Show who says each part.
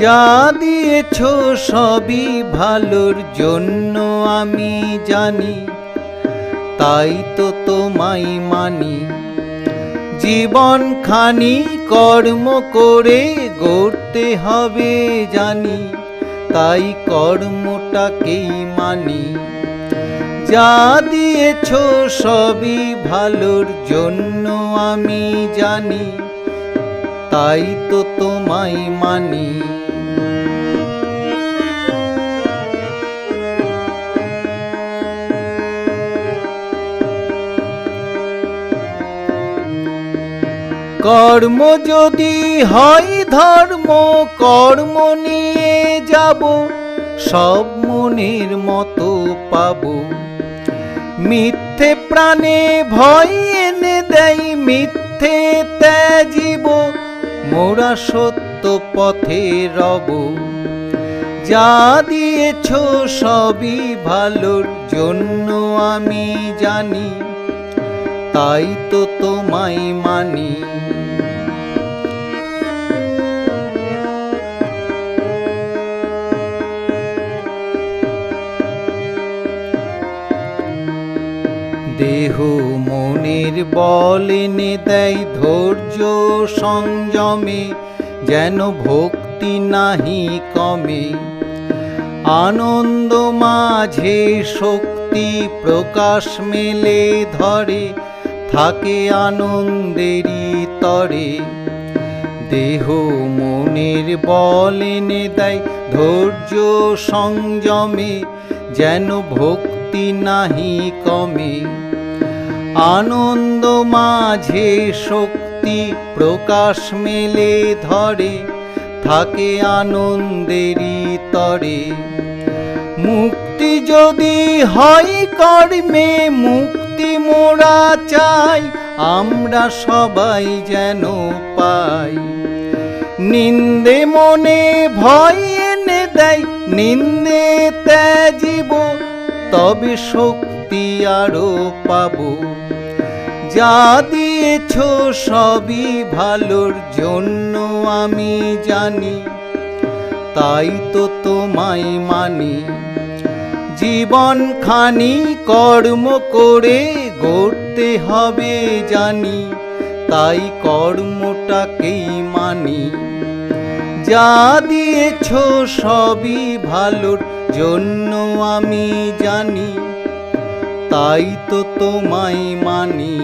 Speaker 1: যা দিয়েছ সবই ভালোর জন্য আমি জানি, তাই তো তোমায় মানি। জীবনখানি কর্ম করে গড়তে হবে জানি, তাই কর্মটাকেই মানি। যা দিয়েছ সবই ভালোর জন্য আমি জানি, তাই তো তোমায় মানি। কর্ম যদি হয় ধর্ম, কর্ম নিয়ে যাব, সব মনের মতো পাব। মিথ্যে প্রাণে ভয় এনে দেয়, মিথ্যে ত্যাজিব, মোরা সত্য পথে রব। যা দিয়েছ সবই ভালোর জন্য আমি জানি, তাই তো তোমায় মানি। দেহ মনের বল এনে দেয় ধৈর্য সংযমে, যেন ভক্তি নাহি কমে। আনন্দ মাঝে শক্তি প্রকাশ মেলে ধরে, থাকে আনন্দেরই তরে। দেহ মনের বল এনে দেয় ধৈর্য সংযমে, যেন ভক্তি নাহি কমে। আনন্দ মাঝে শক্তি প্রকাশ মেলে ধরে, থাকে আনন্দেরই তরে। মুক্তি যদি হয় কর্মে, মুক্তি মোরা চাই, আমরা সবাই যেন পাই। নিন্দে মনে ভয় এনে দেয়, নিন্দে ত্যাজিব, তবে শক্তি আরো পাব। যা দিয়েছ সবই ভালোর জন্য আমি জানি, তাই তো তোমায় মানি। জীবনখানি কর্ম করে গড়তে হবে জানি, তাই কর্মটাকেই মানি। যা দিয়েছ সবই ভালোর জন্য আমি জানি, তাই তো তোমায় মানি।